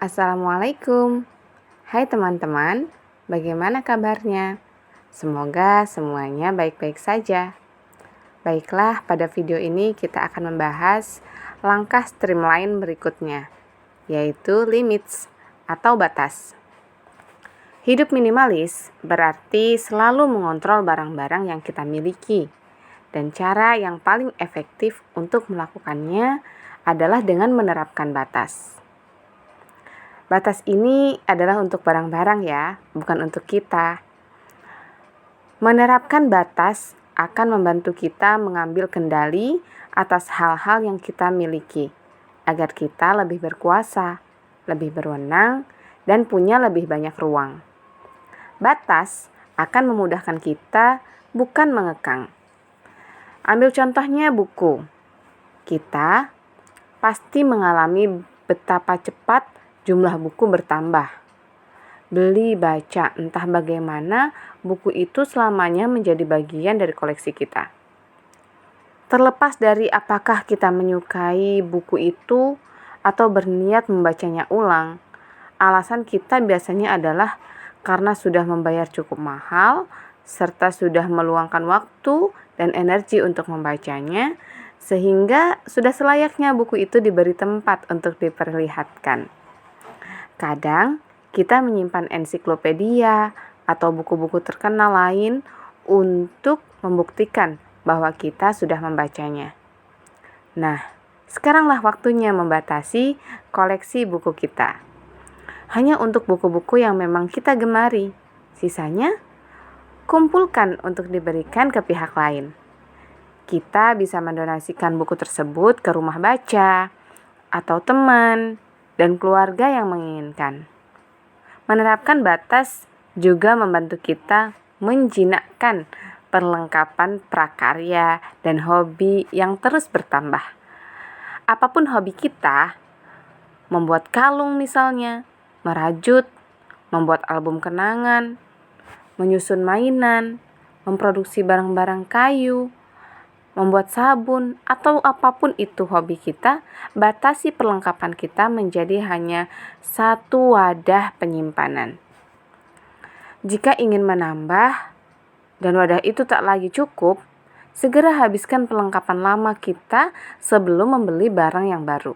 Assalamualaikum. Hai teman-teman, bagaimana kabarnya? Semoga semuanya baik-baik saja. Baiklah, pada video ini kita akan membahas langkah streamline berikutnya, yaitu limits atau batas. Hidup minimalis berarti selalu mengontrol barang-barang yang kita miliki, dan cara yang paling efektif untuk melakukannya adalah dengan menerapkan batas. Batas ini adalah untuk barang-barang ya, bukan untuk kita. Menerapkan batas akan membantu kita mengambil kendali atas hal-hal yang kita miliki, agar kita lebih berkuasa, lebih berwenang, dan punya lebih banyak ruang. Batas akan memudahkan kita, bukan mengekang. Ambil contohnya buku. Kita pasti mengalami betapa cepat jumlah buku bertambah. Beli, baca, entah bagaimana buku itu selamanya menjadi bagian dari koleksi kita. Terlepas dari apakah kita menyukai buku itu atau berniat membacanya ulang, alasan kita biasanya adalah karena sudah membayar cukup mahal, serta sudah meluangkan waktu dan energi untuk membacanya, sehingga sudah selayaknya buku itu diberi tempat untuk diperlihatkan. Kadang kita menyimpan ensiklopedia atau buku-buku terkenal lain untuk membuktikan bahwa kita sudah membacanya. Nah, sekaranglah waktunya membatasi koleksi buku kita. Hanya untuk buku-buku yang memang kita gemari. Sisanya, kumpulkan untuk diberikan ke pihak lain. Kita bisa mendonasikan buku tersebut ke rumah baca, atau teman, dan keluarga yang menginginkan. Menerapkan batas juga membantu kita menjinakkan perlengkapan prakarya dan hobi yang terus bertambah. Apapun hobi kita, membuat kalung misalnya, merajut, membuat album kenangan, menyusun mainan, memproduksi barang-barang kayu, membuat sabun, atau apapun itu hobi kita, batasi perlengkapan kita menjadi hanya satu wadah penyimpanan. Jika ingin menambah dan wadah itu tak lagi cukup, segera habiskan perlengkapan lama kita sebelum membeli barang yang baru.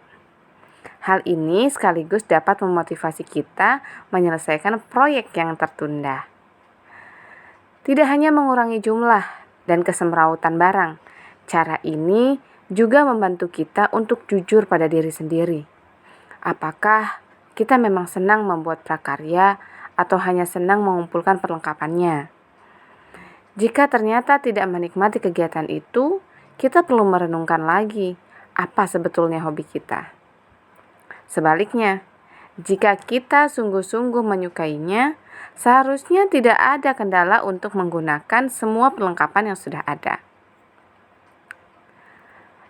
Hal ini sekaligus dapat memotivasi kita menyelesaikan proyek yang tertunda. Tidak hanya mengurangi jumlah dan kesemrawutan barang, cara ini juga membantu kita untuk jujur pada diri sendiri. Apakah kita memang senang membuat prakarya atau hanya senang mengumpulkan perlengkapannya? Jika ternyata tidak menikmati kegiatan itu, kita perlu merenungkan lagi apa sebetulnya hobi kita. Sebaliknya, jika kita sungguh-sungguh menyukainya, seharusnya tidak ada kendala untuk menggunakan semua perlengkapan yang sudah ada.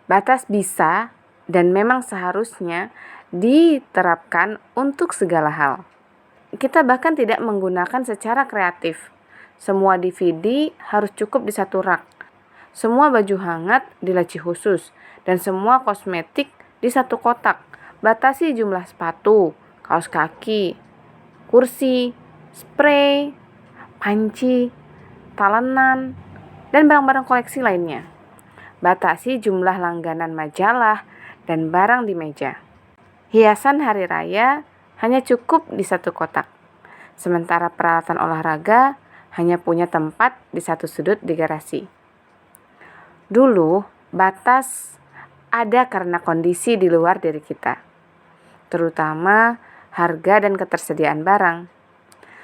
Batas bisa dan memang seharusnya diterapkan untuk segala hal. Kita bahkan tidak menggunakan secara kreatif. Semua DVD harus cukup di satu rak. Semua baju hangat di laci khusus. Dan semua kosmetik di satu kotak. Batasi jumlah sepatu, kaos kaki, kursi, spray, panci, talenan, dan barang-barang koleksi lainnya. Batasi jumlah langganan majalah dan barang di meja. Hiasan hari raya hanya cukup di satu kotak. Sementara peralatan olahraga hanya punya tempat di satu sudut di garasi. Dulu, batas ada karena kondisi di luar diri kita, terutama harga dan ketersediaan barang.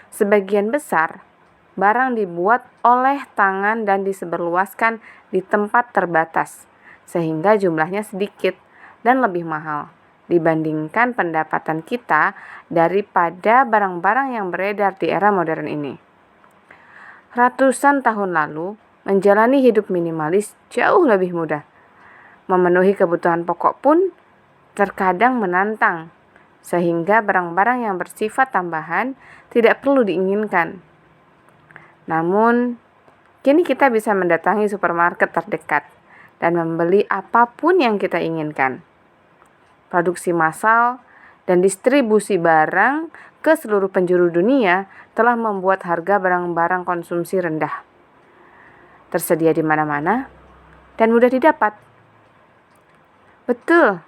Sebagian besar barang dibuat oleh tangan dan disebarluaskan di tempat terbatas, sehingga jumlahnya sedikit dan lebih mahal dibandingkan pendapatan kita daripada barang-barang yang beredar di era modern ini. Ratusan tahun lalu, menjalani hidup minimalis jauh lebih mudah. Memenuhi kebutuhan pokok pun terkadang menantang, sehingga barang-barang yang bersifat tambahan tidak perlu diinginkan. Namun, kini kita bisa mendatangi supermarket terdekat dan membeli apapun yang kita inginkan. Produksi massal dan distribusi barang ke seluruh penjuru dunia telah membuat harga barang-barang konsumsi rendah, tersedia di mana-mana, dan mudah didapat. Betul,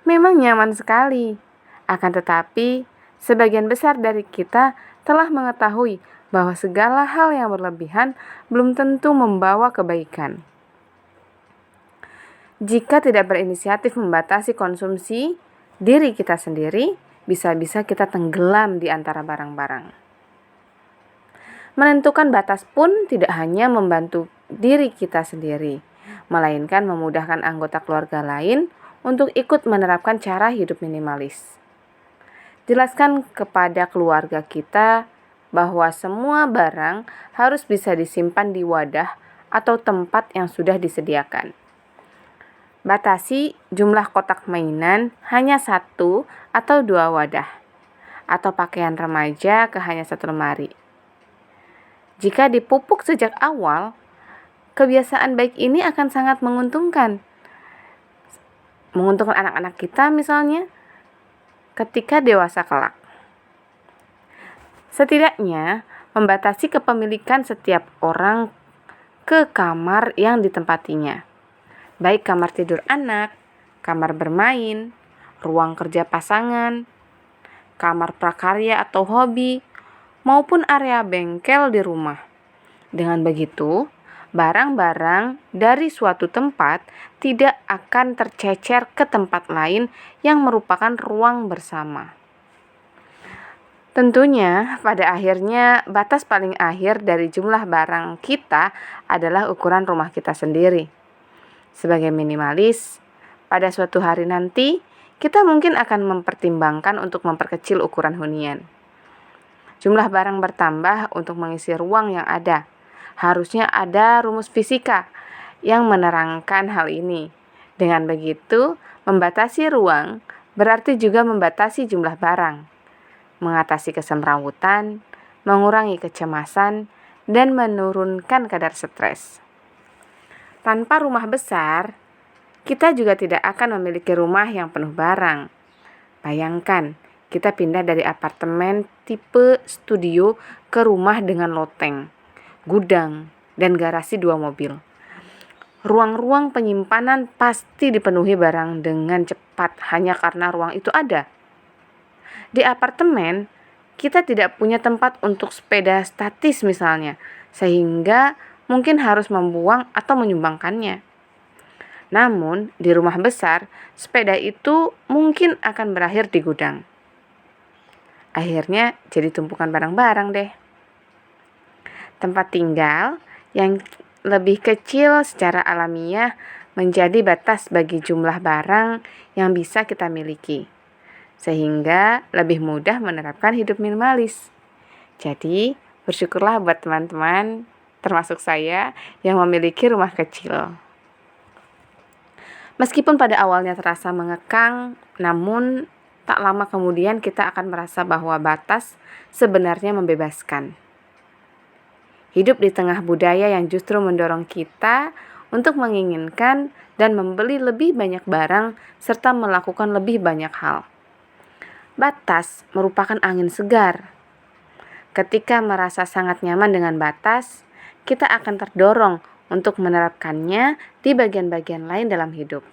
memang nyaman sekali. Akan tetapi, sebagian besar dari kita telah mengetahui bahwa segala hal yang berlebihan belum tentu membawa kebaikan. Jika tidak berinisiatif membatasi konsumsi diri kita sendiri, bisa-bisa kita tenggelam di antara barang-barang. Menentukan batas pun tidak hanya membantu diri kita sendiri, melainkan memudahkan anggota keluarga lain untuk ikut menerapkan cara hidup minimalis. Jelaskan kepada keluarga kita bahwa semua barang harus bisa disimpan di wadah atau tempat yang sudah disediakan. Batasi jumlah kotak mainan hanya 1 atau 2 wadah, atau pakaian remaja ke hanya 1 lemari. Jika dipupuk sejak awal, kebiasaan baik ini akan sangat menguntungkan. Menguntungkan anak-anak kita misalnya ketika dewasa kelak. Setidaknya membatasi kepemilikan setiap orang ke kamar yang ditempatinya, baik kamar tidur anak, kamar bermain, ruang kerja pasangan, kamar prakarya atau hobi, maupun area bengkel di rumah. Dengan begitu, barang-barang dari suatu tempat tidak akan tercecer ke tempat lain yang merupakan ruang bersama. Tentunya, pada akhirnya batas paling akhir dari jumlah barang kita adalah ukuran rumah kita sendiri. Sebagai minimalis, pada suatu hari nanti, kita mungkin akan mempertimbangkan untuk memperkecil ukuran hunian. Jumlah barang bertambah untuk mengisi ruang yang ada. Harusnya ada rumus fisika yang menerangkan hal ini. Dengan begitu, membatasi ruang berarti juga membatasi jumlah barang, mengatasi kesemrawutan, mengurangi kecemasan, dan menurunkan kadar stres. Tanpa rumah besar, kita juga tidak akan memiliki rumah yang penuh barang. Bayangkan, kita pindah dari apartemen tipe studio ke rumah dengan loteng, gudang, dan garasi 2 mobil. Ruang-ruang penyimpanan pasti dipenuhi barang dengan cepat hanya karena ruang itu ada. Di apartemen, kita tidak punya tempat untuk sepeda statis misalnya, sehingga mungkin harus membuang atau menyumbangkannya. Namun, di rumah besar, sepeda itu mungkin akan berakhir di gudang. Akhirnya jadi tumpukan barang-barang deh. Tempat tinggal yang lebih kecil secara alamiah menjadi batas bagi jumlah barang yang bisa kita miliki, sehingga lebih mudah menerapkan hidup minimalis. Jadi, bersyukurlah buat teman-teman, termasuk saya, yang memiliki rumah kecil. Meskipun pada awalnya terasa mengekang, namun tak lama kemudian kita akan merasa bahwa batas sebenarnya membebaskan. Hidup di tengah budaya yang justru mendorong kita untuk menginginkan dan membeli lebih banyak barang serta melakukan lebih banyak hal. Batas merupakan angin segar. Ketika merasa sangat nyaman dengan batas, kita akan terdorong untuk menerapkannya di bagian-bagian lain dalam hidup.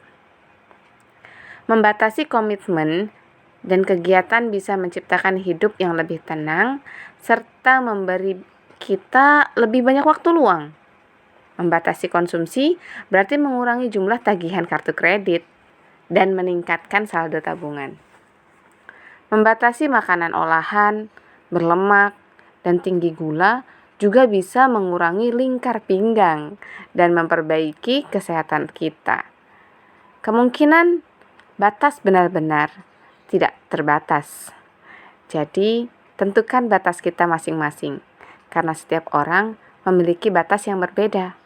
Membatasi komitmen dan kegiatan bisa menciptakan hidup yang lebih tenang serta memberi kita lebih banyak waktu luang. Membatasi konsumsi berarti mengurangi jumlah tagihan kartu kredit dan meningkatkan saldo tabungan. Membatasi makanan olahan, berlemak, dan tinggi gula juga bisa mengurangi lingkar pinggang dan memperbaiki kesehatan kita. Kemungkinan batas benar-benar tidak terbatas. Jadi, tentukan batas kita masing-masing, karena setiap orang memiliki batas yang berbeda.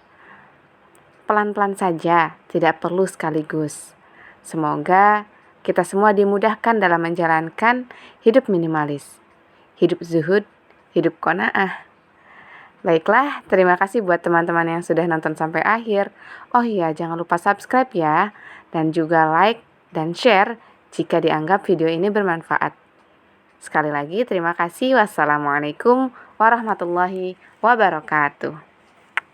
Pelan-pelan saja, tidak perlu sekaligus. Semoga kita semua dimudahkan dalam menjalankan hidup minimalis, hidup zuhud, hidup qanaah. Baiklah, terima kasih buat teman-teman yang sudah nonton sampai akhir. Oh iya, jangan lupa subscribe ya, dan juga like dan share jika dianggap video ini bermanfaat. Sekali lagi terima kasih. Wassalamualaikum warahmatullahi wabarakatuh.